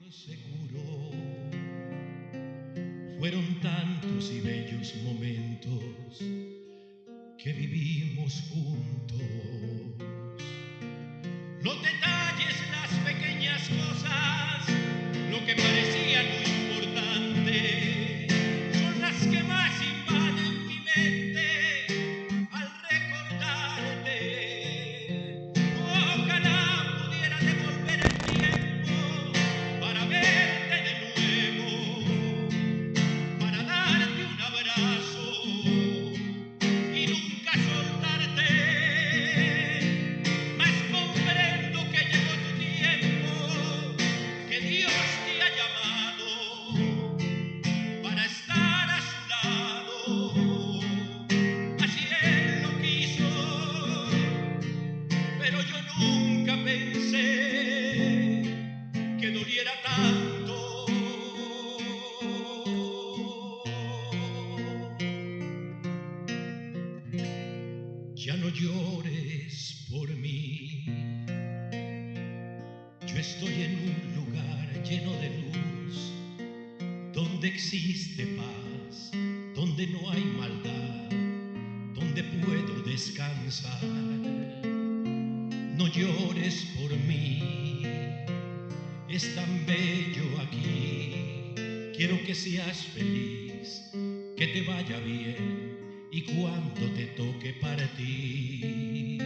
Seguro, fueron tantos y bellos momentos que vivimos juntos. Los detalles, las pequeñas cosas, lo que parecía no importante, son las que más invaden mi mente al recordarte. Ojalá pudiera devolver el tiempo para verte de nuevo, para darte un abrazo y nunca soltarte. Mas comprendo que llegó tu tiempo, que Dios te ha llamado para estar a su lado. Así Él lo quiso, pero yo nunca pensé que doliera tanto. Ya no llores por mí, yo estoy en un lugar lleno de luz, donde existe paz, donde no hay maldad, donde puedo descansar. No llores por mí, es tan bello aquí. Quiero que seas feliz, que te vaya bien y cuando te toque partir,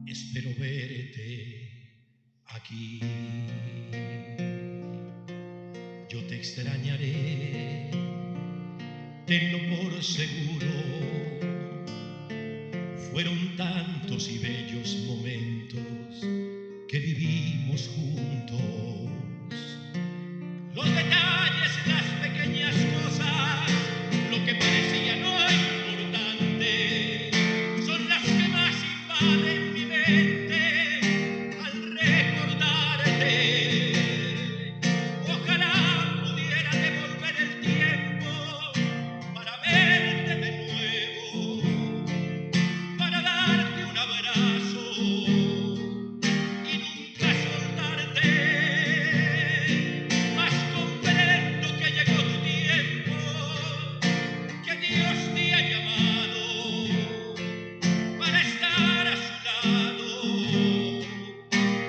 espero verte aquí. Yo te extrañaré, tenlo por seguro. Fueron tantos y bellos momentos que vivimos juntos. Los detalles, las pequeñas cosas, lo que parecía no importante, son las que más invaden mi mente al recordarte. Ojalá pudiera devolver el tiempo para verte de nuevo, para darte un abrazo y nunca soltarte. Mas comprendo que llegó tu tiempo, que Dios te ha llamado para estar a su lado.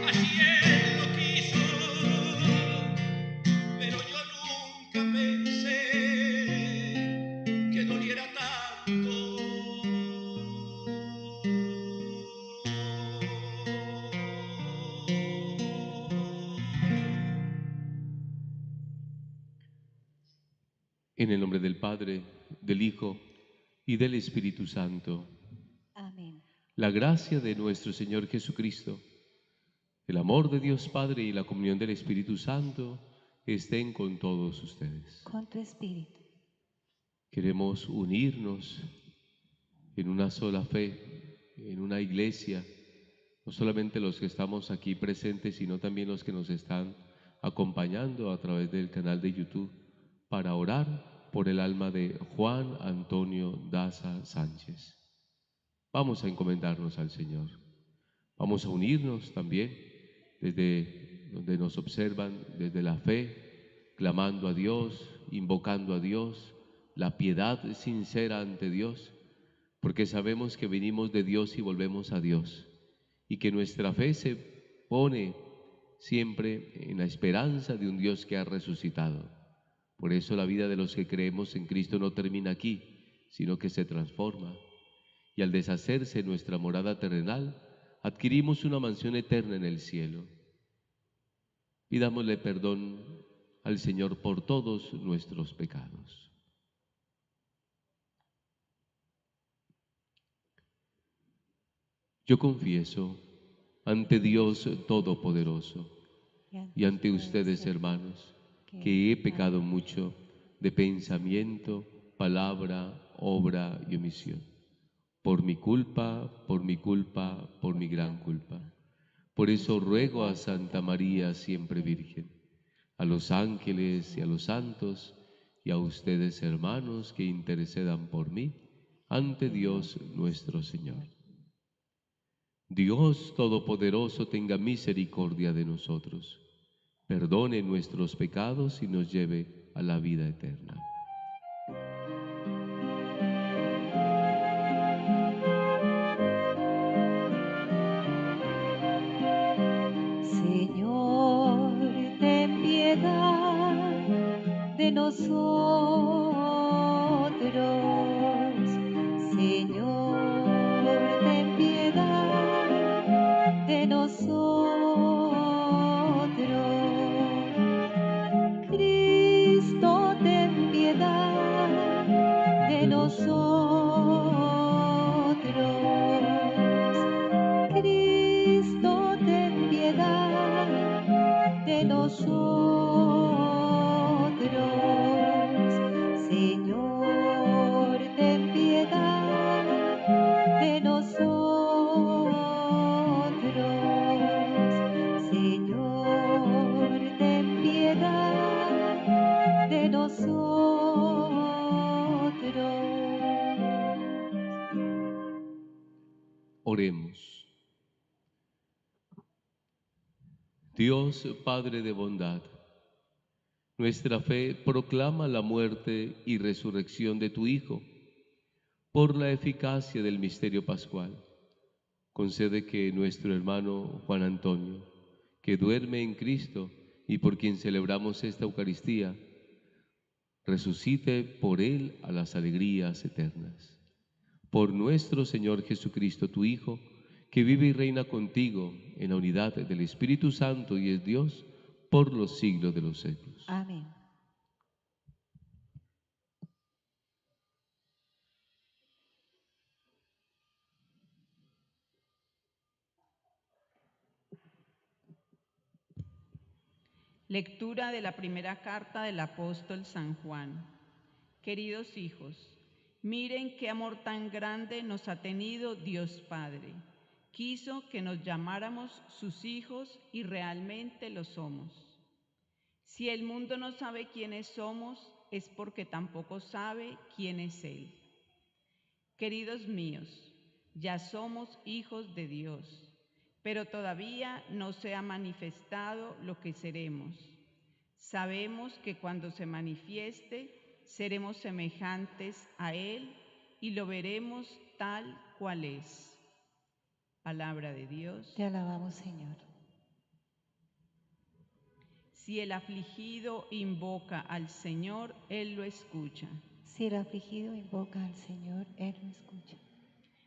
Así Él lo quiso, pero yo nunca pensé que doliera tanto. En el nombre del Padre, del Hijo y del Espíritu Santo. Amén. La gracia de nuestro Señor Jesucristo, el amor de Dios Padre y la comunión del Espíritu Santo estén con todos ustedes. Con tu espíritu. Queremos unirnos en una sola fe, en una iglesia, no solamente los que estamos aquí presentes, sino también los que nos están acompañando a través del canal de YouTube, para orar por el alma de Juan Antonio Daza Sánchez. Vamos a encomendarnos al Señor. Vamos a unirnos también desde donde nos observan, desde la fe, clamando a Dios, invocando a Dios, la piedad sincera ante Dios, porque sabemos que venimos de Dios y volvemos a Dios, y que nuestra fe se pone siempre en la esperanza de un Dios que ha resucitado. Por eso la vida de los que creemos en Cristo no termina aquí, sino que se transforma. Y al deshacerse nuestra morada terrenal, adquirimos una mansión eterna en el cielo. Pidámosle perdón al Señor por todos nuestros pecados. Yo confieso ante Dios Todopoderoso y ante ustedes, hermanos, que he pecado mucho de pensamiento, palabra, obra y omisión. Por mi culpa, por mi culpa, por mi gran culpa. Por eso ruego a Santa María, siempre Virgen, a los ángeles y a los santos, y a ustedes, hermanos, que intercedan por mí ante Dios nuestro Señor. Dios Todopoderoso tenga misericordia de nosotros, perdone nuestros pecados y nos lleve a la vida eterna. Señor, ten piedad de nosotros. Señor, ten piedad de nosotros. Cristo, ten piedad de nosotros. Cristo, ten piedad de nosotros. Señor, ten piedad de nosotros. Señor, ten piedad de nosotros. Oremos. Dios, Padre de bondad, nuestra fe proclama la muerte y resurrección de tu Hijo. Por la eficacia del misterio pascual, concede que nuestro hermano Juan Antonio, que duerme en Cristo y por quien celebramos esta Eucaristía, resucite por él a las alegrías eternas. Por nuestro Señor Jesucristo, tu Hijo, que vive y reina contigo en la unidad del Espíritu Santo y es Dios por los siglos de los siglos. Amén. Lectura de la primera carta del apóstol San Juan. Queridos hijos, miren qué amor tan grande nos ha tenido Dios Padre. Quiso que nos llamáramos sus hijos y realmente lo somos. Si el mundo no sabe quiénes somos, es porque tampoco sabe quién es Él. Queridos míos, ya somos hijos de Dios, pero todavía no se ha manifestado lo que seremos. Sabemos que cuando se manifieste, seremos semejantes a Él y lo veremos tal cual es. Palabra de Dios. Te alabamos, Señor. Si el afligido invoca al Señor, Él lo escucha. Si el afligido invoca al Señor, Él lo escucha.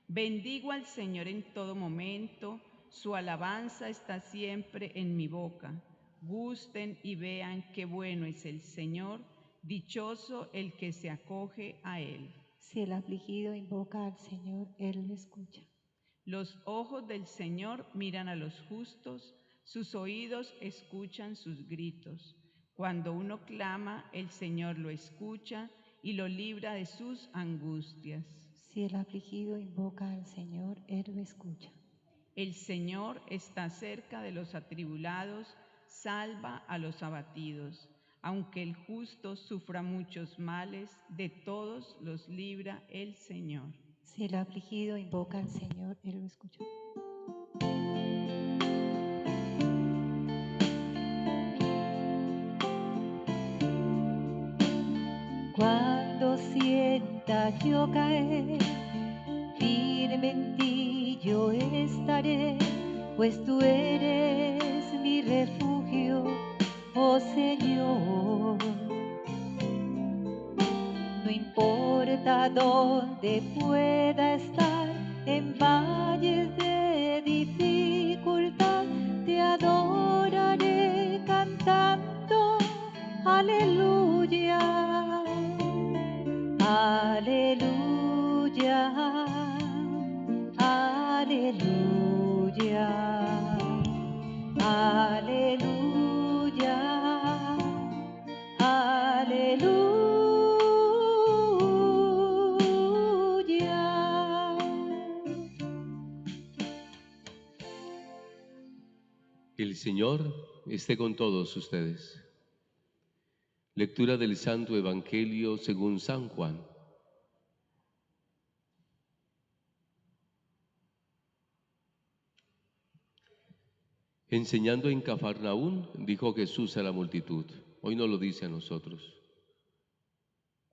Bendigo al Señor en todo momento, su alabanza está siempre en mi boca. Gusten y vean qué bueno es el Señor, dichoso el que se acoge a Él. Si el afligido invoca al Señor, Él lo escucha. Los ojos del Señor miran a los justos, sus oídos escuchan sus gritos. Cuando uno clama, el Señor lo escucha y lo libra de sus angustias. Si el afligido invoca al Señor, Él lo escucha. El Señor está cerca de los atribulados, salva a los abatidos. Aunque el justo sufra muchos males, de todos los libra el Señor. Si el afligido invoca al Señor, Él lo escucha. Cuando sienta yo caer, firme en ti yo estaré, pues tú eres mi refugio, oh Señor. No importa dónde pueda estar, en valles de dificultad, te adoraré cantando, aleluya, aleluya, aleluya, aleluya, aleluya. Que el Señor esté con todos ustedes. Lectura del Santo Evangelio según San Juan. Enseñando en Cafarnaún, dijo Jesús a la multitud, hoy no lo dice a nosotros: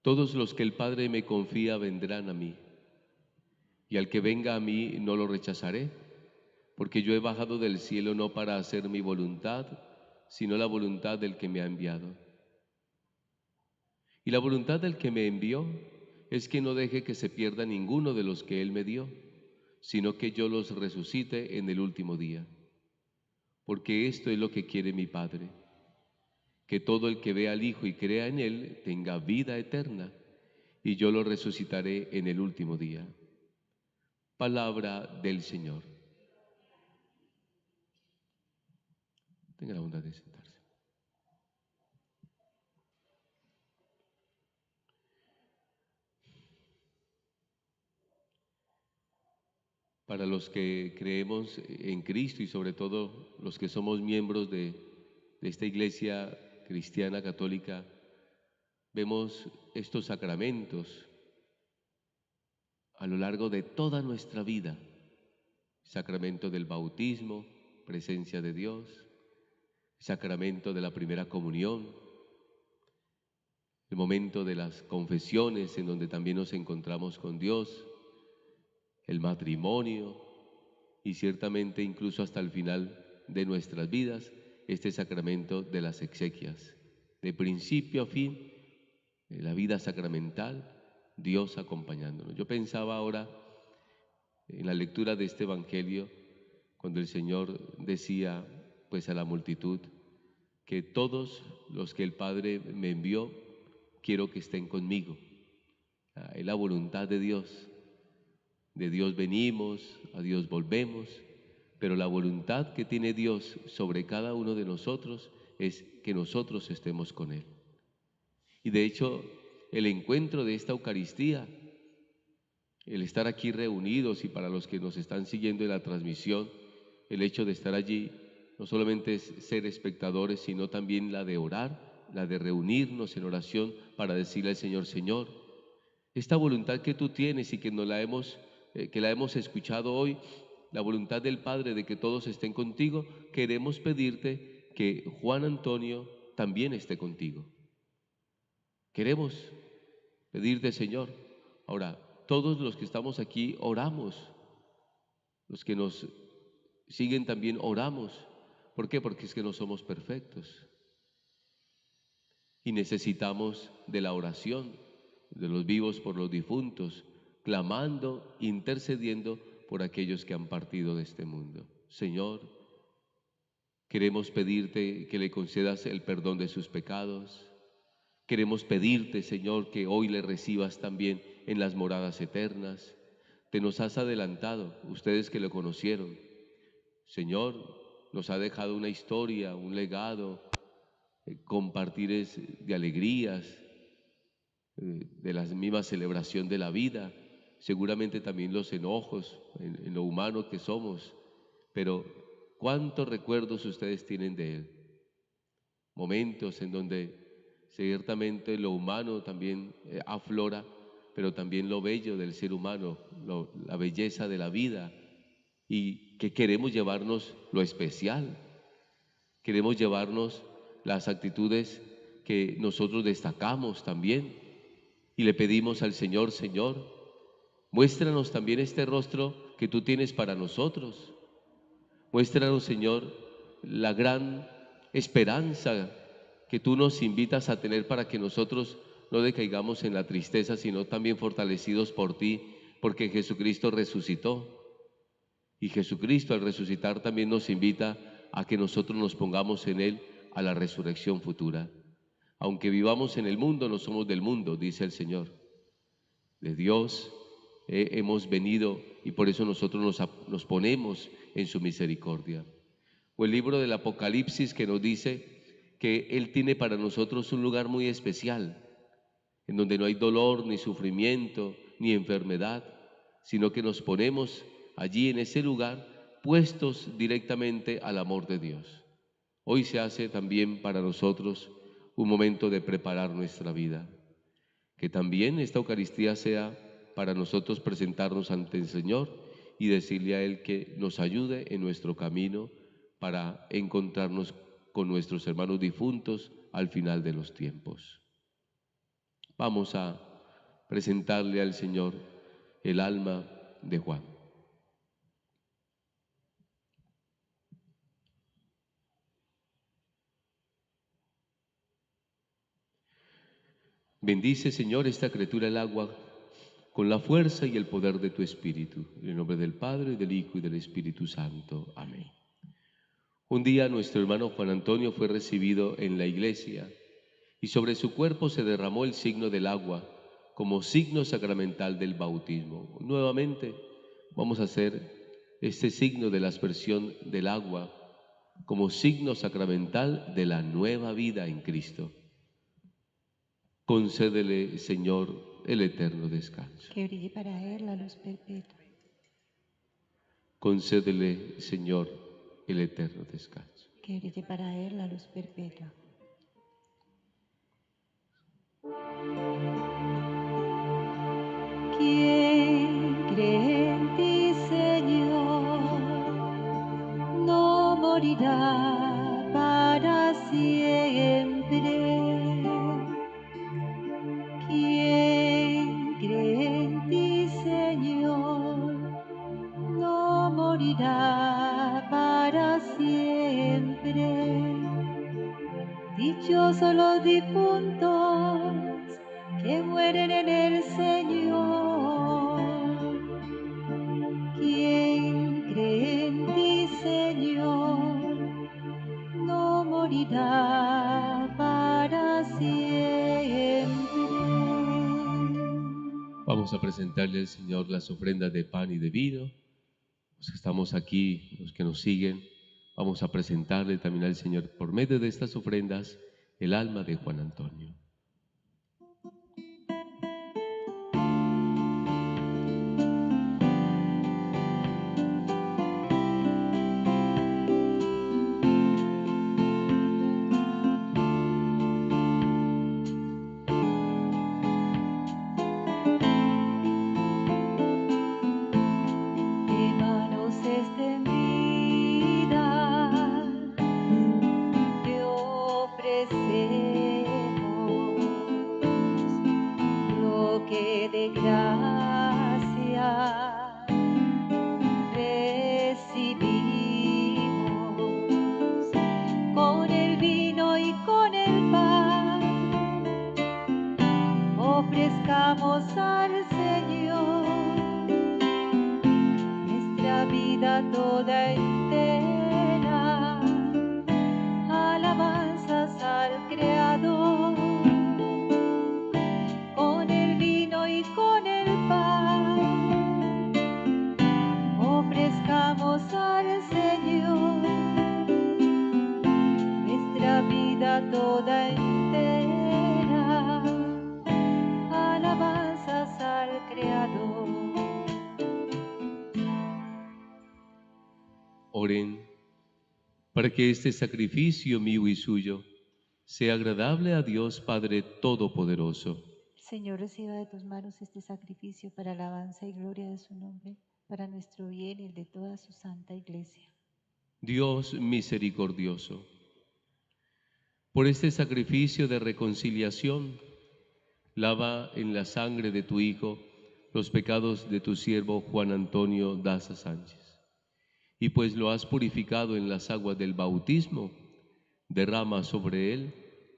todos los que el Padre me confía vendrán a mí, y al que venga a mí no lo rechazaré, porque yo he bajado del cielo no para hacer mi voluntad, sino la voluntad del que me ha enviado. Y la voluntad del que me envió es que no deje que se pierda ninguno de los que él me dio, sino que yo los resucite en el último día. Porque esto es lo que quiere mi Padre, que todo el que vea al Hijo y crea en él tenga vida eterna, y yo lo resucitaré en el último día. Palabra del Señor. Tenga la bondad de sentarse. Para los que creemos en Cristo y sobre todo los que somos miembros de esta iglesia cristiana católica, vemos estos sacramentos a lo largo de toda nuestra vida. Sacramento del bautismo, presencia de Dios; sacramento de la primera comunión; el momento de las confesiones en donde también nos encontramos con Dios; el matrimonio y ciertamente incluso hasta el final de nuestras vidas, este sacramento de las exequias. De principio a fin, la vida sacramental, Dios acompañándonos. Yo pensaba ahora en la lectura de este evangelio, cuando el Señor decía pues a la multitud que todos los que el Padre me envió, quiero que estén conmigo. Es la voluntad de Dios. De Dios venimos, a Dios volvemos, pero la voluntad que tiene Dios sobre cada uno de nosotros es que nosotros estemos con Él. Y de hecho, el encuentro de esta Eucaristía, el estar aquí reunidos, y para los que nos están siguiendo en la transmisión, el hecho de estar allí, no solamente es ser espectadores, sino también la de orar, la de reunirnos en oración para decirle al Señor: Señor, esta voluntad que tú tienes y que la hemos escuchado hoy, la voluntad del Padre de que todos estén contigo, queremos pedirte que Juan Antonio también esté contigo. Queremos pedirte, Señor. Ahora, todos los que estamos aquí oramos, los que nos siguen también oramos. ¿Por qué? Porque es que no somos perfectos y necesitamos de la oración de los vivos por los difuntos, clamando, intercediendo por aquellos que han partido de este mundo. Señor, queremos pedirte que le concedas el perdón de sus pecados. Queremos pedirte, Señor, que hoy le recibas también en las moradas eternas. Te nos has adelantado, ustedes que lo conocieron. Señor, nos ha dejado una historia, un legado, compartires de alegrías, de la misma celebración de la vida, seguramente también los enojos en lo humano que somos, pero ¿cuántos recuerdos ustedes tienen de Él? Momentos en donde ciertamente lo humano también aflora, pero también lo bello del ser humano, la belleza de la vida, y que queremos llevarnos lo especial, queremos llevarnos las actitudes que nosotros destacamos también. Y le pedimos al Señor: Señor, muéstranos también este rostro que tú tienes para nosotros. Muéstranos, Señor, la gran esperanza que tú nos invitas a tener para que nosotros no decaigamos en la tristeza, sino también fortalecidos por ti, porque Jesucristo resucitó. Y Jesucristo, al resucitar, también nos invita a que nosotros nos pongamos en Él a la resurrección futura. Aunque vivamos en el mundo, no somos del mundo, dice el Señor. De Dios hemos venido y por eso nosotros nos ponemos en su misericordia. O el libro del Apocalipsis, que nos dice que Él tiene para nosotros un lugar muy especial, en donde no hay dolor, ni sufrimiento, ni enfermedad, sino que nos ponemos allí en ese lugar, puestos directamente al amor de Dios. Hoy se hace también para nosotros un momento de preparar nuestra vida. Que también esta Eucaristía sea para nosotros presentarnos ante el Señor y decirle a Él que nos ayude en nuestro camino para encontrarnos con nuestros hermanos difuntos al final de los tiempos. Vamos a presentarle al Señor el alma de Juan. Bendice, Señor, esta criatura el agua con la fuerza y el poder de tu Espíritu. En el nombre del Padre, y del Hijo, y del Espíritu Santo. Amén. Un día nuestro hermano Juan Antonio fue recibido en la iglesia y sobre su cuerpo se derramó el signo del agua como signo sacramental del bautismo. Nuevamente vamos a hacer este signo de la aspersión del agua como signo sacramental de la nueva vida en Cristo. Concédele, Señor, el eterno descanso. Que brille para él la luz perpetua. Concédele, Señor, el eterno descanso. Que brille para él la luz perpetua. ¿Quién cree en ti, Señor? No morirá para siempre. ¿Quién cree en ti, Señor? No morirá para siempre. Dichosos los difuntos que mueren en el Señor. ¿Quién cree en ti, Señor? No morirá para siempre. Vamos a presentarle al Señor las ofrendas de pan y de vino. Los que estamos aquí, los que nos siguen, vamos a presentarle también al Señor por medio de estas ofrendas el alma de Juan Antonio. Ofrezcamos al Señor nuestra vida toda entera, alabanzas al Creador, con el vino y con el pan. Ofrezcamos al Señor nuestra vida toda entera, alabanzas al Creador. Oren para que este sacrificio mío y suyo sea agradable a Dios Padre Todopoderoso. Señor, reciba de tus manos este sacrificio para alabanza y gloria de su nombre, para nuestro bien y el de toda su santa Iglesia. Dios misericordioso, por este sacrificio de reconciliación, lava en la sangre de tu Hijo los pecados de tu siervo Juan Antonio Daza Sánchez. Y pues lo has purificado en las aguas del bautismo, derrama sobre él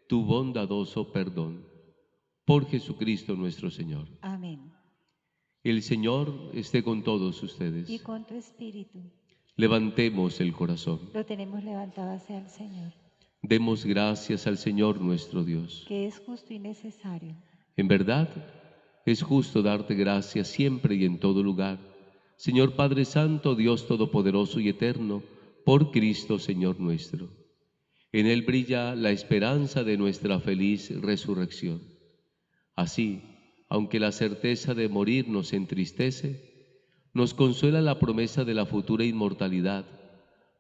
tu bondadoso perdón. Por Jesucristo nuestro Señor. Amén. El Señor esté con todos ustedes. Y con tu espíritu. Levantemos el corazón. Lo tenemos levantado hacia el Señor, Demos gracias al Señor nuestro Dios. que es justo y necesario. En verdad, es justo darte gracias siempre y en todo lugar, Señor Padre Santo, Dios Todopoderoso y Eterno, por Cristo Señor nuestro. En Él brilla la esperanza de nuestra feliz resurrección. Así, aunque la certeza de morir nos entristece, nos consuela la promesa de la futura inmortalidad,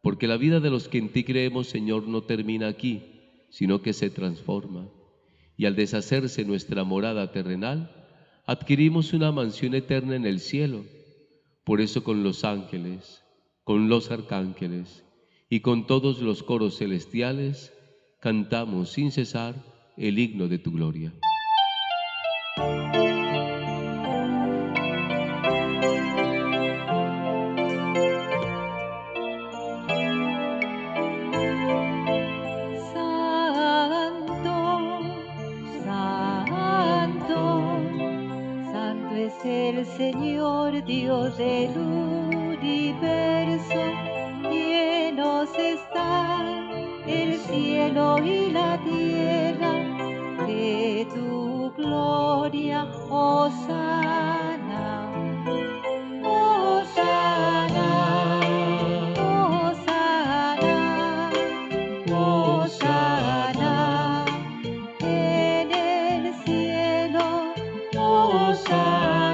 porque la vida de los que en ti creemos, Señor, no termina aquí, sino que se transforma. Y al deshacerse nuestra morada terrenal, adquirimos una mansión eterna en el cielo. Por eso con los ángeles, con los arcángeles y con todos los coros celestiales cantamos sin cesar el himno de tu gloria. El Señor Dios del universo, llenos están el cielo y la tierra de tu gloria, hosana, hosana, hosana, hosana, en el cielo, hosana.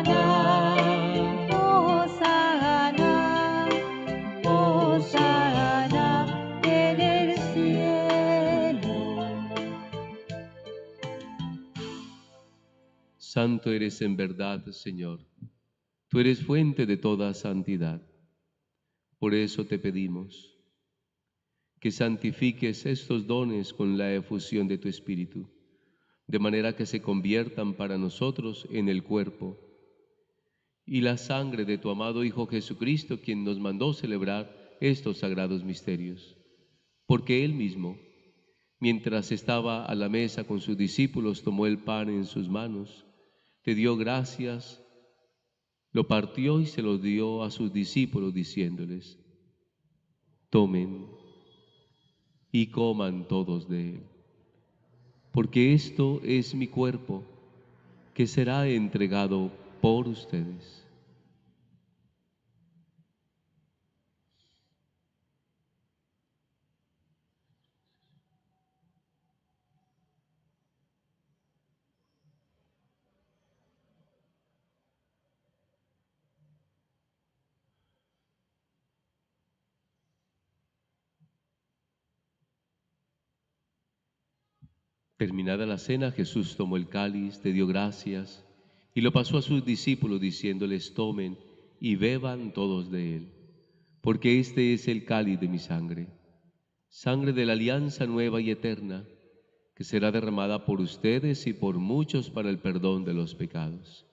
Santo eres en verdad, Señor. Tú eres fuente de toda santidad. Por eso te pedimos que santifiques estos dones con la efusión de tu Espíritu, de manera que se conviertan para nosotros en el cuerpo y la sangre de tu amado Hijo Jesucristo, quien nos mandó celebrar estos sagrados misterios. Porque Él mismo, mientras estaba a la mesa con sus discípulos, tomó el pan en sus manos, te dio gracias, lo partió y se lo dio a sus discípulos, diciéndoles: tomen y coman todos de él, porque esto es mi cuerpo, que será entregado por ustedes. Terminada la cena, Jesús tomó el cáliz, te dio gracias y lo pasó a sus discípulos, diciéndoles: tomen y beban todos de él, porque este es el cáliz de mi sangre, sangre de la alianza nueva y eterna, que será derramada por ustedes y por muchos para el perdón de los pecados.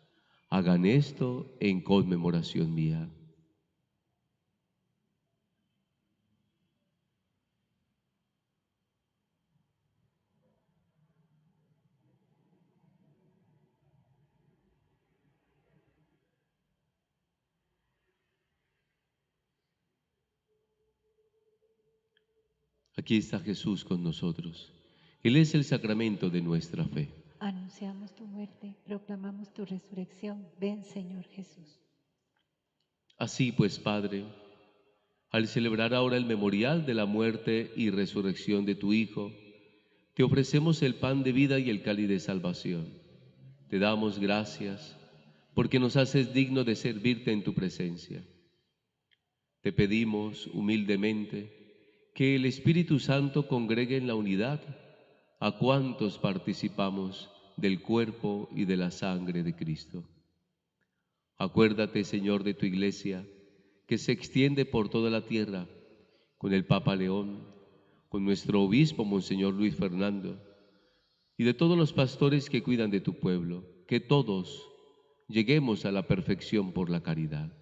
Hagan esto en conmemoración mía. Aquí está Jesús con nosotros. Él es el sacramento de nuestra fe. Anunciamos tu muerte, proclamamos tu resurrección. Ven, Señor Jesús. Así pues, Padre, al celebrar ahora el memorial de la muerte y resurrección de tu Hijo, te ofrecemos el pan de vida y el cáliz de salvación. Te damos gracias porque nos haces digno de servirte en tu presencia. Te pedimos humildemente que el Espíritu Santo congregue en la unidad a cuantos participamos del cuerpo y de la sangre de Cristo. Acuérdate, Señor, de tu Iglesia, que se extiende por toda la tierra, con el Papa León, con nuestro obispo, Monseñor Luis Fernando, y de todos los pastores que cuidan de tu pueblo, que todos lleguemos a la perfección por la caridad.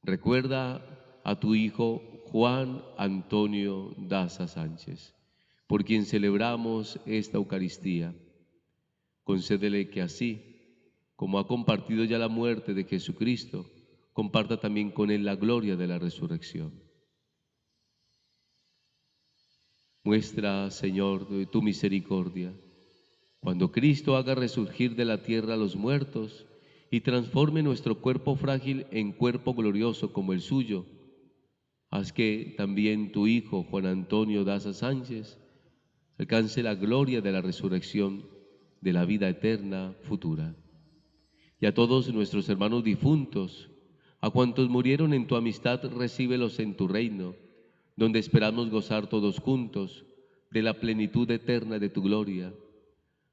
Recuerda a tu Hijo Juan Antonio Daza Sánchez, por quien celebramos esta Eucaristía. Concédele que así, como ha compartido ya la muerte de Jesucristo, comparta también con él la gloria de la resurrección. Muestra, Señor, tu misericordia, cuando Cristo haga resurgir de la tierra a los muertos y transforme nuestro cuerpo frágil en cuerpo glorioso como el suyo. Haz que también tu Hijo, Juan Antonio Daza Sánchez, alcance la gloria de la resurrección, de la vida eterna futura. Y a todos nuestros hermanos difuntos, a cuantos murieron en tu amistad, recíbelos en tu reino, donde esperamos gozar todos juntos de la plenitud eterna de tu gloria.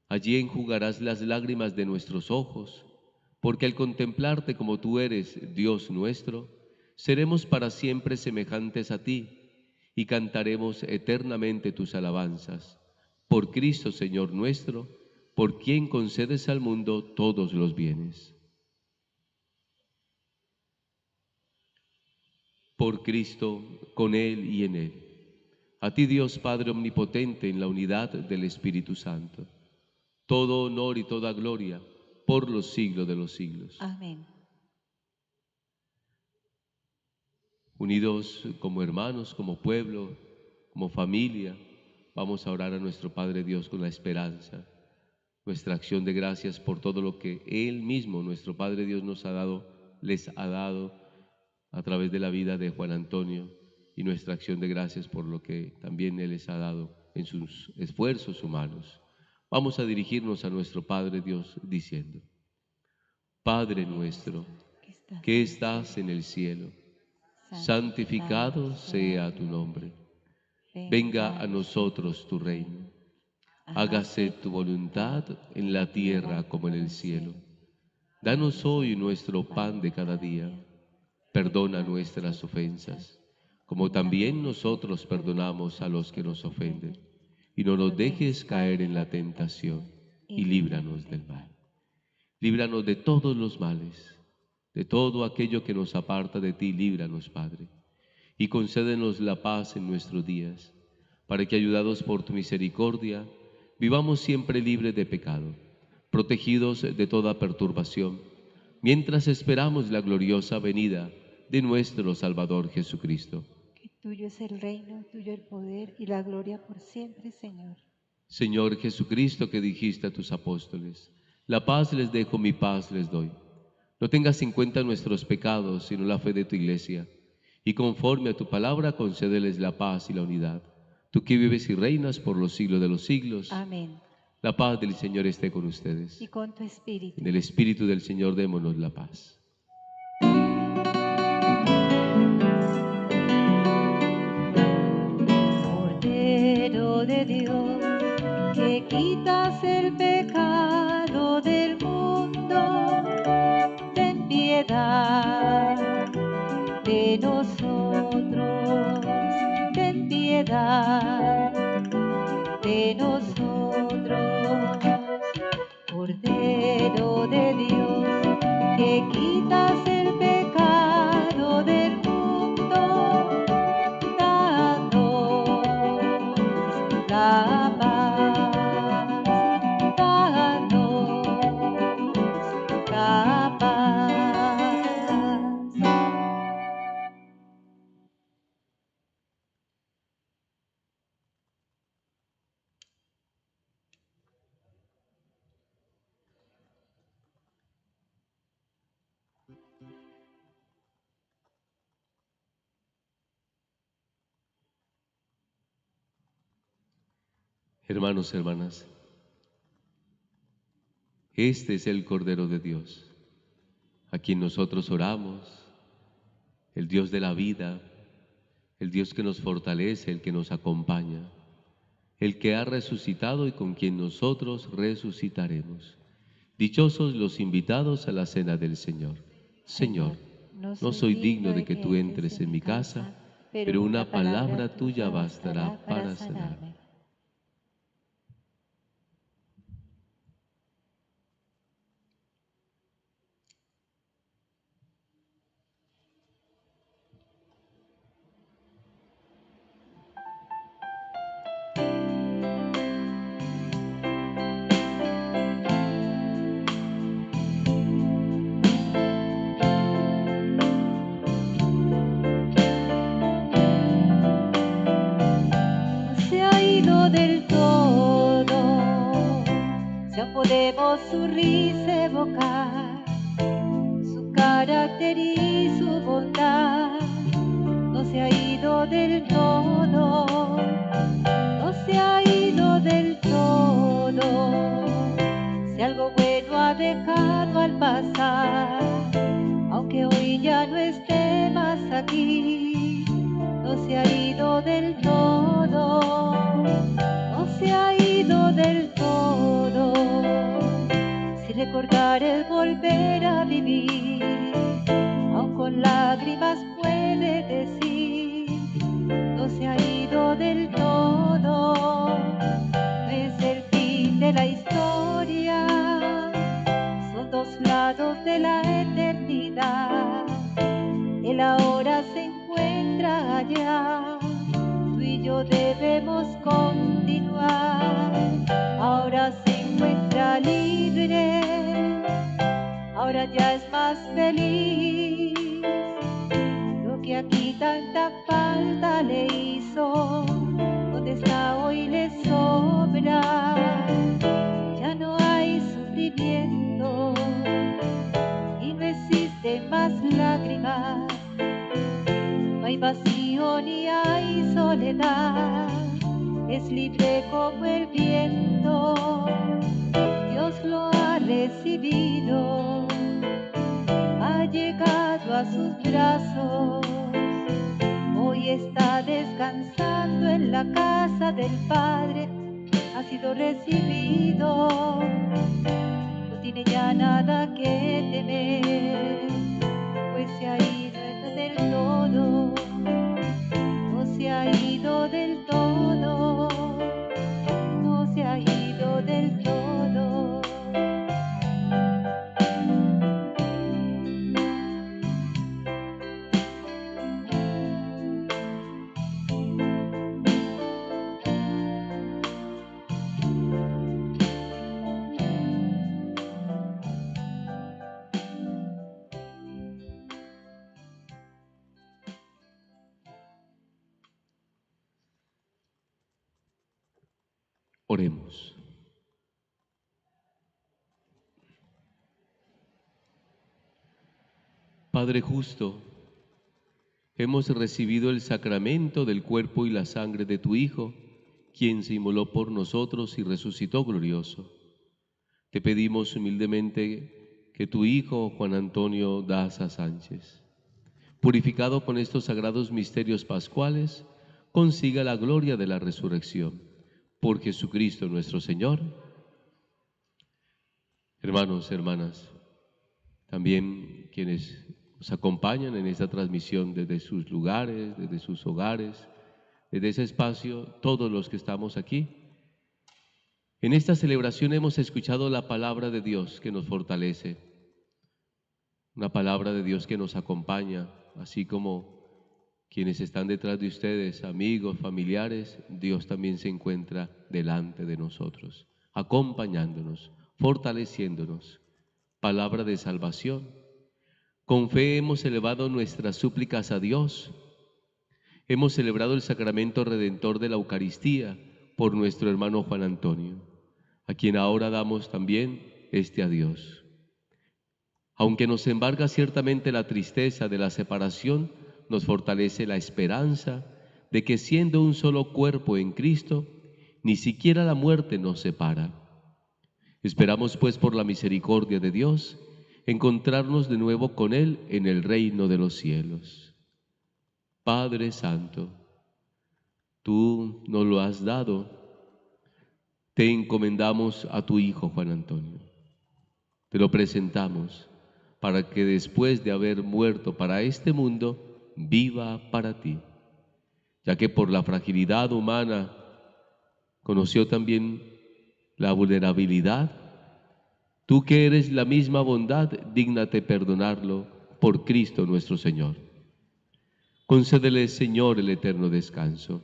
Allí enjugarás las lágrimas de nuestros ojos, porque al contemplarte como tú eres, Dios nuestro, seremos para siempre semejantes a ti, y cantaremos eternamente tus alabanzas. Por Cristo, Señor nuestro, por quien concedes al mundo todos los bienes. Por Cristo, con Él y en Él. A ti, Dios Padre omnipotente, en la unidad del Espíritu Santo, todo honor y toda gloria por los siglos de los siglos. Amén. Unidos como hermanos, como pueblo, como familia, vamos a orar a nuestro Padre Dios con la esperanza, nuestra acción de gracias por todo lo que Él mismo, nuestro Padre Dios, nos ha dado, les ha dado a través de la vida de Juan Antonio, y nuestra acción de gracias por lo que también Él les ha dado en sus esfuerzos humanos. Vamos a dirigirnos a nuestro Padre Dios diciendo: Padre nuestro, que estás en el cielo, santificado sea tu nombre. Venga a nosotros tu reino. Hágase tu voluntad en la tierra como en el cielo. Danos hoy nuestro pan de cada día. Perdona nuestras ofensas, como también nosotros perdonamos a los que nos ofenden. Y no nos dejes caer en la tentación, y líbranos del mal. Líbranos de todos los males, de todo aquello que nos aparta de ti, líbranos, Padre. Y concédenos la paz en nuestros días, para que, ayudados por tu misericordia, vivamos siempre libres de pecado, protegidos de toda perturbación, mientras esperamos la gloriosa venida de nuestro Salvador Jesucristo. Que tuyo es el reino, tuyo el poder y la gloria por siempre, Señor. Señor Jesucristo, que dijiste a tus apóstoles: la paz les dejo, mi paz les doy. No tengas en cuenta nuestros pecados, sino la fe de tu Iglesia, y conforme a tu palabra concédeles la paz y la unidad. Tú que vives y reinas por los siglos de los siglos. Amén. La paz del Señor esté con ustedes. Y con tu espíritu. En el Espíritu del Señor démonos la paz. Cordero de Dios, que quitas el pecado del mundo, ten piedad de nosotros, ten piedad de nosotros. Cordero de Dios, que quitas el pecado del mundo, danos la paz, danos la paz. Hermanos, hermanas, este es el Cordero de Dios, a quien nosotros oramos, el Dios de la vida, el Dios que nos fortalece, el que nos acompaña, el que ha resucitado y con quien nosotros resucitaremos. Dichosos los invitados a la cena del Señor. Señor, no soy digno de que tú entres en mi casa, pero una palabra tuya bastará para sanarme. Del todo, ya podemos su risa evocar, su carácter y su bondad. No se ha ido del todo, no se ha ido del todo. Si algo bueno ha dejado al pasar, aunque hoy ya no esté más aquí, no se ha ido del todo. No se ha ido del todo. Si recordar el volver a vivir, aun con lágrimas puede decir, no se ha ido allá, tú y yo debemos continuar. Ahora se encuentra libre, ahora ya es más feliz. Lo que aquí tanta falta le hizo, donde está hoy le sobra. Ya no hay sufrimiento y no existe más lágrimas. No hay vacío ni hay soledad, es libre como el viento. Dios lo ha recibido, ha llegado a sus brazos. Hoy está descansando en la casa del Padre, ha sido recibido. No tiene ya nada que temer, pues se ha ido del todo. No se ha ido del todo, no se ha ido del todo. Oremos. Padre justo, hemos recibido el sacramento del cuerpo y la sangre de tu Hijo, quien se inmoló por nosotros y resucitó glorioso. Te pedimos humildemente que tu Hijo, Juan Antonio Daza Sánchez, purificado con estos sagrados misterios pascuales, consiga la gloria de la resurrección. Por Jesucristo nuestro Señor. Hermanos, hermanas, también quienes nos acompañan en esta transmisión desde sus lugares, desde sus hogares, desde ese espacio, todos los que estamos aquí. En esta celebración hemos escuchado la palabra de Dios que nos fortalece, una palabra de Dios que nos acompaña, así como quienes están detrás de ustedes, amigos, familiares, Dios también se encuentra delante de nosotros, acompañándonos, fortaleciéndonos. Palabra de salvación. Con fe hemos elevado nuestras súplicas a Dios. Hemos celebrado el sacramento redentor de la Eucaristía por nuestro hermano Juan Antonio, a quien ahora damos también este adiós. Aunque nos embarga ciertamente la tristeza de la separación, nos fortalece la esperanza de que siendo un solo cuerpo en Cristo, ni siquiera la muerte nos separa. Esperamos pues por la misericordia de Dios encontrarnos de nuevo con Él en el reino de los cielos. Padre Santo, tú nos lo has dado, te encomendamos a tu Hijo Juan Antonio. Te lo presentamos para que después de haber muerto para este mundo, viva para ti, ya que por la fragilidad humana conoció también la vulnerabilidad. Tú que eres la misma bondad, dígnate perdonarlo por Cristo nuestro Señor. Concédele, Señor, el eterno descanso.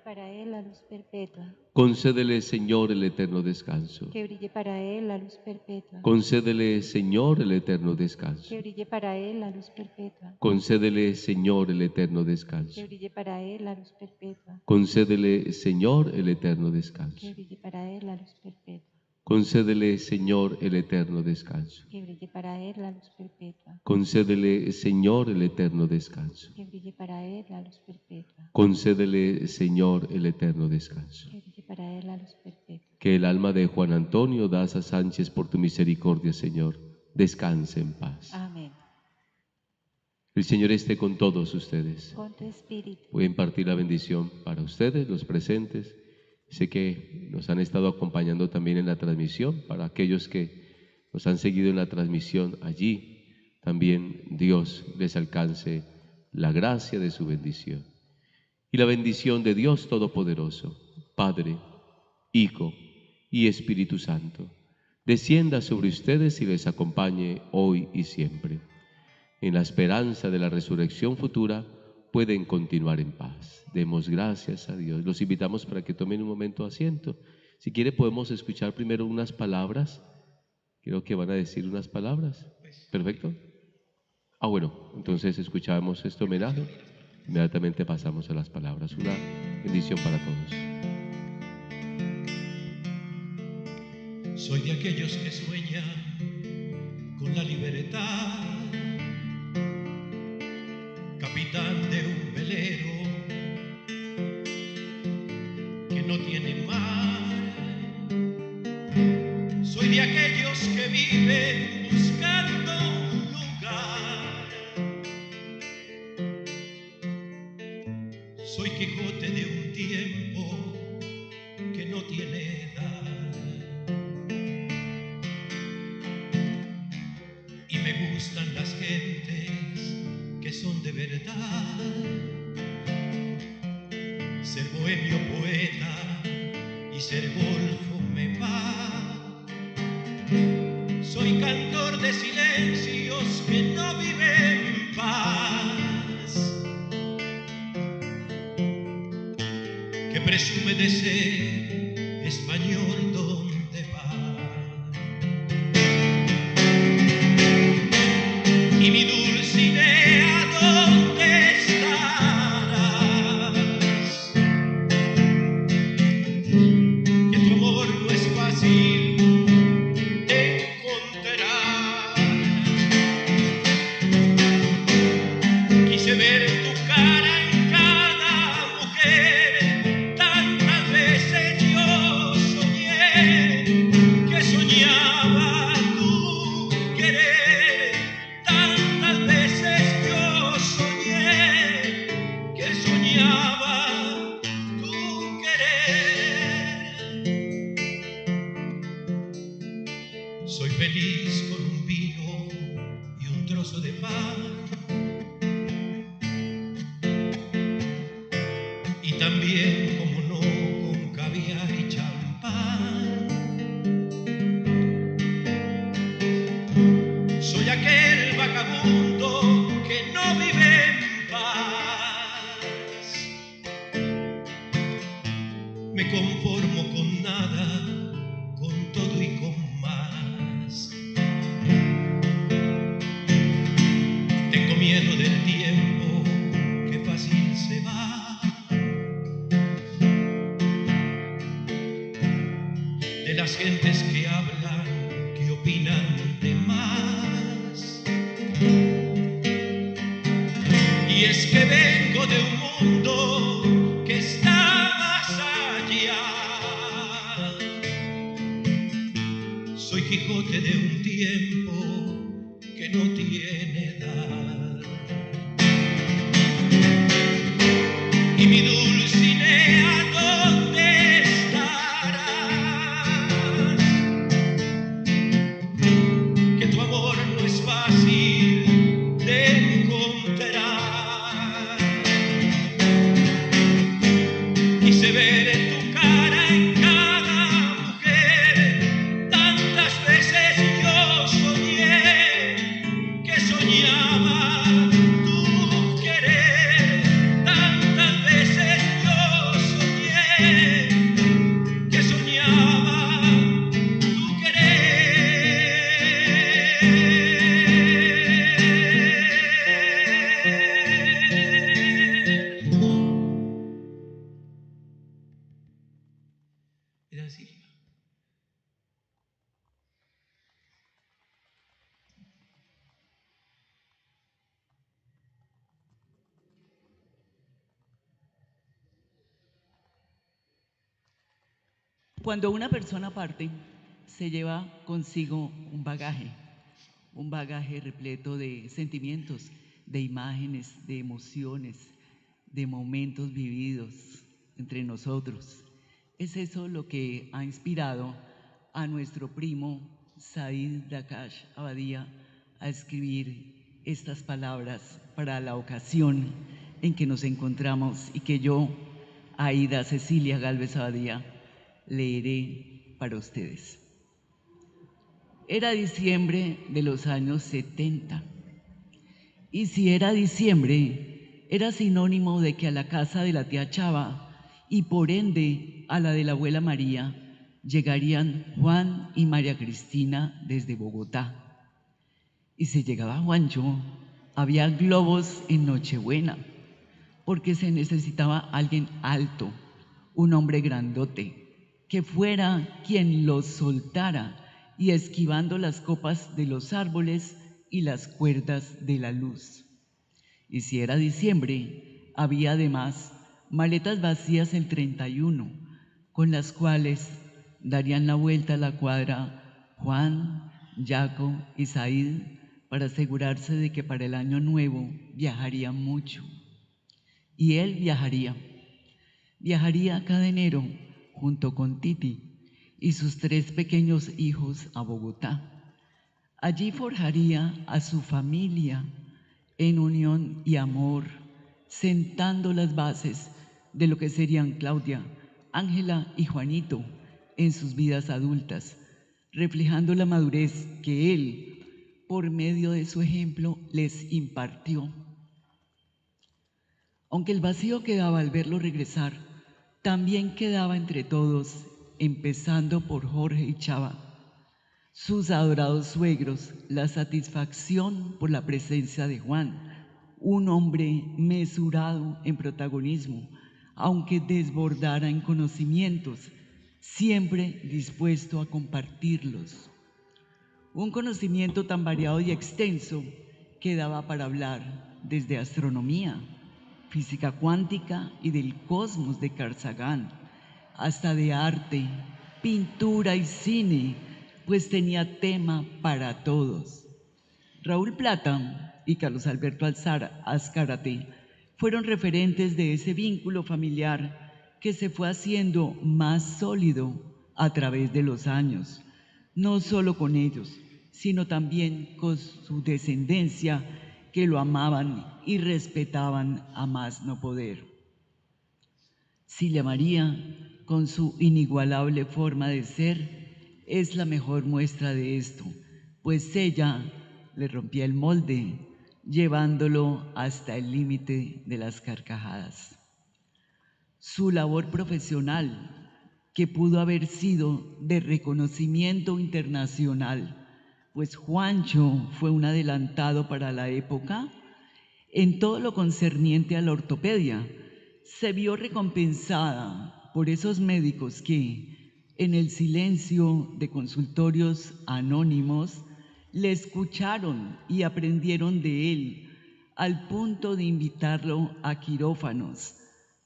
Para él la luz perpetua. Concédele, Señor, el eterno descanso. Que brille para él la luz perpetua. Concédele, Señor, el eterno descanso. Que brille para él la luz perpetua. Concédele, Señor, el eterno descanso. Que brille para él la luz perpetua. Concédele, Señor, el eterno descanso. Que brille para él la luz perpetua. Concédele, Señor, el eterno descanso. Que brille para él la luz perpetua. Concédele, Señor, el eterno descanso. Que brille para él la luz perpetua. Concédele, Señor, el eterno descanso. Que brille para él la luz perpetua. Que el alma de Juan Antonio Daza Sánchez, por tu misericordia, Señor, descanse en paz. Amén. El Señor esté con todos ustedes. Con tu espíritu. Voy a impartir la bendición para ustedes, los presentes. Sé que nos han estado acompañando también en la transmisión. Para aquellos que nos han seguido en la transmisión allí, también Dios les alcance la gracia de su bendición. Y la bendición de Dios Todopoderoso, Padre, Hijo y Espíritu Santo, descienda sobre ustedes y les acompañe hoy y siempre. En la esperanza de la resurrección futura, pueden continuar en paz. Demos gracias a Dios. Los invitamos para que tomen un momento asiento. Si quiere podemos escuchar primero unas palabras. Creo que van a decir unas palabras. ¿Perfecto? Bueno, entonces escuchamos este homenaje. Inmediatamente pasamos a las palabras. Una bendición para todos. Soy de aquellos que sueñan con la libertad, capitán de un velero que no tiene mar. Soy de aquellos que viven buscando un lugar. Soy Quijote de un tiempo que no tiene edad. Y me gustan las gentes que son de verdad. Ser bohemio poeta y ser golfo me va. Soy cantor de silencios que no viven en paz, que presume de ser español donde va. Y mi Dulcinea, ¿dónde estarás? Que tu amor no es fácil de encontrar. Quise ver tu cara en cada mujer. Tantas veces yo soñé que soñaba tu querer. Tantas veces yo soñé que soñaba tu querer. Soy feliz con un vino y un trozo de pan, y también, como no, con caviar y champán. Soy aquel vagabundo que no vive en paz. Me conformo con nada, con todo y con más. Tengo miedo del tiempo que fácil se va, de las gentes que hablan, que opinan de más. Y es que vengo de un mundo que está más allá. Soy Quijote de un tiempo que no tiene edad. Y mi Dulcinea, ¿dónde estarás? Que tu amor no es fácil de encontrar. Quise ver tu cara en cada mujer. Tantas veces yo soñé que soñaba tu querer. Tantas veces yo soñé que soñaba tu querer. Era así. Cuando una persona parte, se lleva consigo un bagaje repleto de sentimientos, de imágenes, de emociones, de momentos vividos entre nosotros. Es eso lo que ha inspirado a nuestro primo Said Dakash Abadía a escribir estas palabras para la ocasión en que nos encontramos y que yo, Aida Cecilia Gálvez Abadía, leeré para ustedes. Era diciembre de los años 70, y si era diciembre, era sinónimo de que a la casa de la tía Chava y por ende a la de la abuela María llegarían Juan y María Cristina desde Bogotá. Y si llegaba Juancho, había globos en Nochebuena, porque se necesitaba alguien alto, un hombre grandote, que fuera quien los soltara y esquivando las copas de los árboles y las cuerdas de la luz. Y si era diciembre, había además maletas vacías el 31, con las cuales darían la vuelta a la cuadra Juan, Jaco y Said para asegurarse de que para el año nuevo viajaría mucho. Y él viajaría cada enero junto con Titi y sus 3 pequeños hijos a Bogotá. Allí forjaría a su familia en unión y amor, sentando las bases de lo que serían Claudia, Ángela y Juanito en sus vidas adultas, reflejando la madurez que él, por medio de su ejemplo, les impartió. Aunque el vacío quedaba al verlo regresar, también quedaba entre todos, empezando por Jorge y Chava, sus adorados suegros, la satisfacción por la presencia de Juan, un hombre mesurado en protagonismo, aunque desbordara en conocimientos, siempre dispuesto a compartirlos. Un conocimiento tan variado y extenso que daba para hablar desde astronomía, física cuántica y del cosmos de Carl Sagan, hasta de arte, pintura y cine, pues tenía tema para todos. Raúl Plata y Carlos Alberto Azcárate fueron referentes de ese vínculo familiar que se fue haciendo más sólido a través de los años, no solo con ellos, sino también con su descendencia que lo amaban y respetaban a más no poder. Silvia María, con su inigualable forma de ser, es la mejor muestra de esto, pues ella le rompía el molde, llevándolo hasta el límite de las carcajadas. Su labor profesional, que pudo haber sido de reconocimiento internacional, pues Juancho fue un adelantado para la época en todo lo concerniente a la ortopedia, se vio recompensada por esos médicos que, en el silencio de consultorios anónimos, le escucharon y aprendieron de él, al punto de invitarlo a quirófanos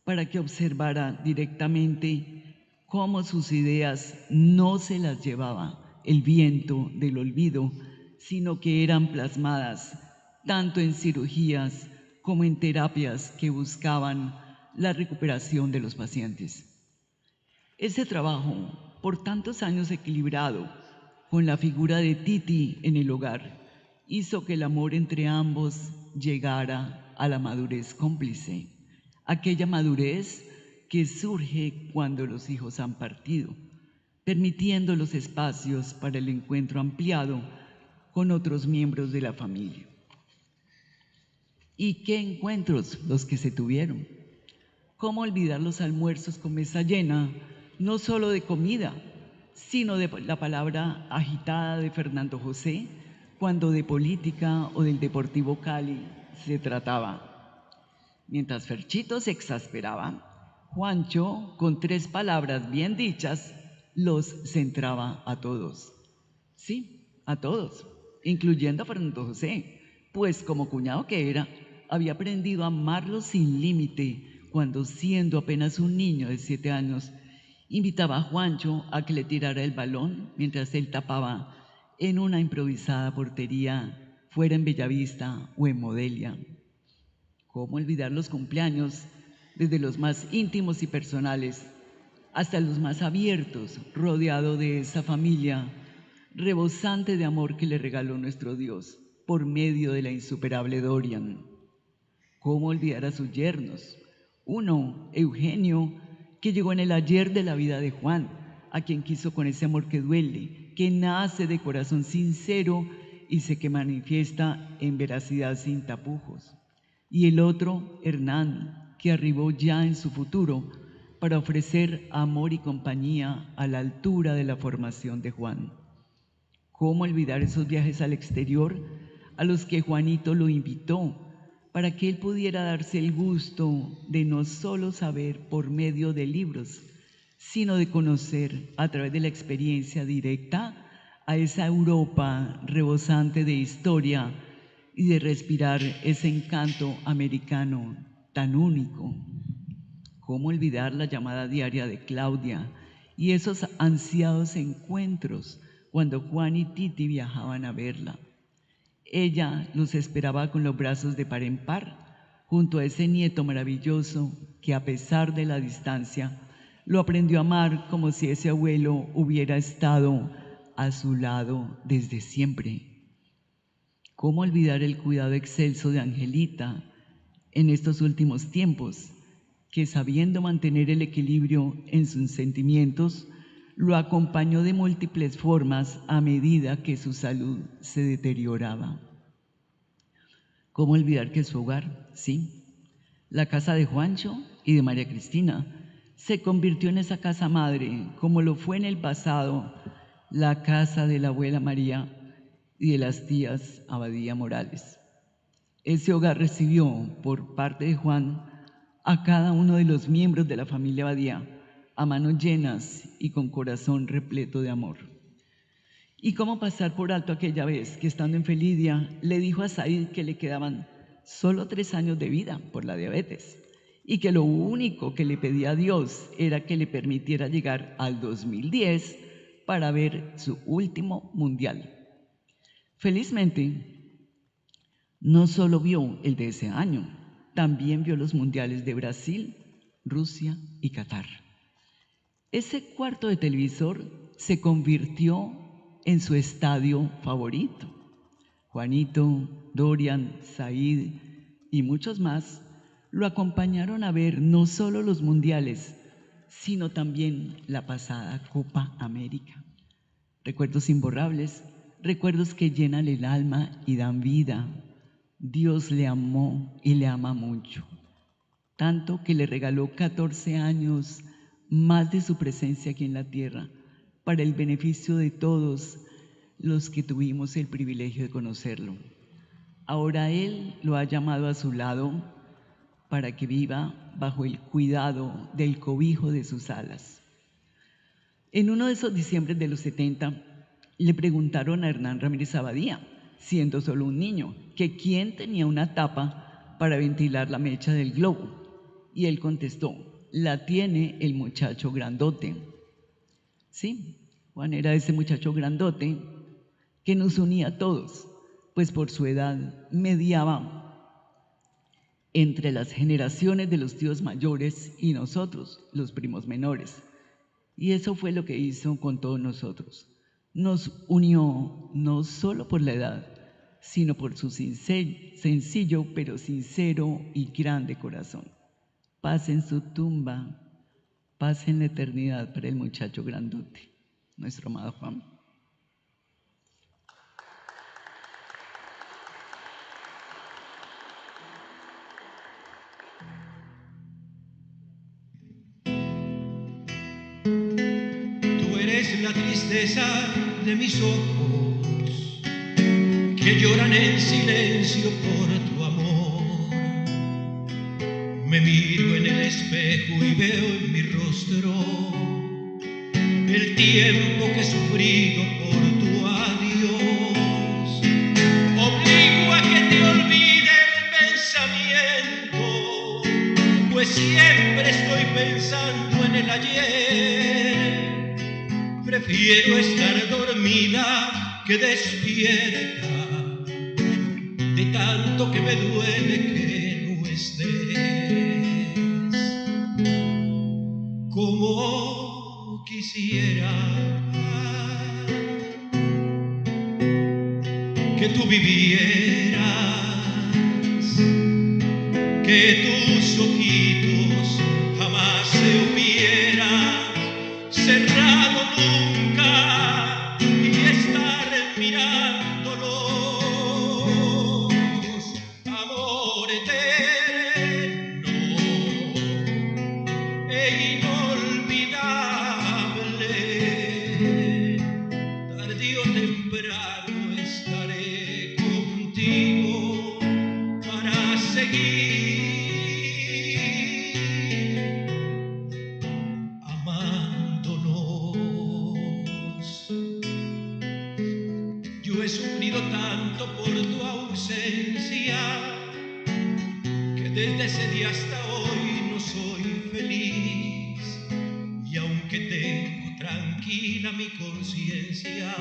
para que observara directamente cómo sus ideas no se las llevaba el viento del olvido, sino que eran plasmadas tanto en cirugías como en terapias que buscaban la recuperación de los pacientes. Ese trabajo, por tantos años equilibrado con la figura de Titi en el hogar, hizo que el amor entre ambos llegara a la madurez cómplice, aquella madurez que surge cuando los hijos han partido, permitiendo los espacios para el encuentro ampliado con otros miembros de la familia. ¿Y qué encuentros los que se tuvieron? ¿Cómo olvidar los almuerzos con mesa llena, no solo de comida, sino de la palabra agitada de Fernando José, cuando de política o del Deportivo Cali se trataba? Mientras Ferchito se exasperaba, Juancho, con 3 palabras bien dichas, los centraba a todos. Sí, a todos, incluyendo a Fernando José, pues como cuñado que era, había aprendido a amarlo sin límite cuando, siendo apenas un niño de 7 años, invitaba a Juancho a que le tirara el balón mientras él tapaba en una improvisada portería, fuera en Bellavista o en Modelia. ¿Cómo olvidar los cumpleaños, desde los más íntimos y personales hasta los más abiertos, rodeado de esa familia rebosante de amor que le regaló nuestro Dios por medio de la insuperable Dorian? ¿Cómo olvidar a sus yernos? Uno, Eugenio, que llegó en el ayer de la vida de Juan, a quien quiso con ese amor que duele, que nace de corazón sincero y se que manifiesta en veracidad sin tapujos. y el otro, Hernán, que arribó ya en su futuro para ofrecer amor y compañía a la altura de la formación de Juan. ¿Cómo olvidar esos viajes al exterior a los que Juanito lo invitó para que él pudiera darse el gusto de no solo saber por medio de libros, sino de conocer a través de la experiencia directa a esa Europa rebosante de historia y de respirar ese encanto americano tan único? ¿Cómo olvidar la llamada diaria de Claudia y esos ansiados encuentros cuando Juan y Titi viajaban a verla? Ella los esperaba con los brazos de par en par, junto a ese nieto maravilloso que, a pesar de la distancia, lo aprendió a amar como si ese abuelo hubiera estado a su lado desde siempre. ¿Cómo olvidar el cuidado excelso de Angelita en estos últimos tiempos, que, sabiendo mantener el equilibrio en sus sentimientos, lo acompañó de múltiples formas a medida que su salud se deterioraba? ¿Cómo olvidar que su hogar, sí, la casa de Juancho y de María Cristina, se convirtió en esa casa madre, como lo fue en el pasado la casa de la abuela María y de las tías Abadía Morales? Ese hogar recibió por parte de Juan a cada uno de los miembros de la familia Abadía a manos llenas y con corazón repleto de amor. ¿Y cómo pasar por alto aquella vez que, estando en Felidia, le dijo a Said que le quedaban solo 3 años de vida por la diabetes y que lo único que le pedía a Dios era que le permitiera llegar al 2010 para ver su último mundial? Felizmente, no solo vio el de ese año, también vio los mundiales de Brasil, Rusia y Qatar. Ese cuarto de televisor se convirtió en su estadio favorito. Juanito, Dorian, Said y muchos más lo acompañaron a ver no solo los mundiales, sino también la pasada Copa América. Recuerdos imborrables, recuerdos que llenan el alma y dan vida. Dios le amó y le ama mucho, tanto que le regaló 14 años más de su presencia aquí en la tierra, para el beneficio de todos los que tuvimos el privilegio de conocerlo. Ahora Él lo ha llamado a su lado para que viva bajo el cuidado del cobijo de sus alas. En uno de esos diciembres de los 70, le preguntaron a Hernán Ramírez Abadía, siendo solo un niño, que quién tenía una tapa para ventilar la mecha del globo. Y él contestó: la tiene el muchacho grandote. Sí, Juan era ese muchacho grandote que nos unía a todos, pues por su edad mediaba entre las generaciones de los tíos mayores y nosotros, los primos menores. Y eso fue lo que hizo con todos nosotros. Nos unió no solo por la edad, sino por su sencillo pero sincero y grande corazón. Paz en su tumba, paz en la eternidad para el muchacho grandote, nuestro amado Juan. Tú eres la tristeza de mis ojos, que lloran en silencio por tu amor. Me miro en el espejo y veo en mi rostro el tiempo que he sufrido por tu adiós. Obligo a que te olvide el pensamiento, pues siempre estoy pensando en el ayer. Prefiero estar dormida que despierta, de tanto que me duele que no estés. Como quisiera que tú vivieras, que tus ojitos jamás se hubieran cerrado nunca y estar mirándolos. Amor eterno, inolvidable. Tarde o temprano estaré contigo para seguir amándonos. Yo he sufrido tanto por tu ausencia que desde ese día hasta hoy no soy feliz. Y aunque tengo tranquila mi conciencia,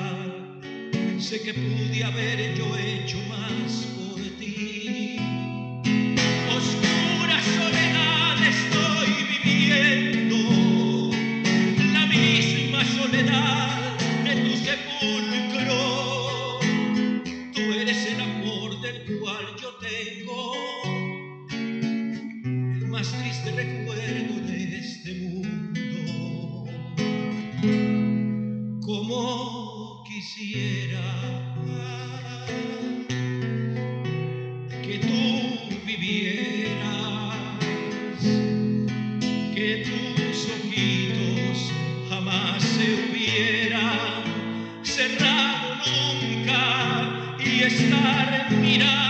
sé que pude haber yo hecho más por ti. Oscura soledad estoy viviendo, la misma soledad de tu sepulcro. Tú eres el amor del cual yo tengo el más triste recuerdo de este mundo. Como quisiera que tú vivieras, que tus ojitos jamás se hubieran cerrado nunca y estar mirando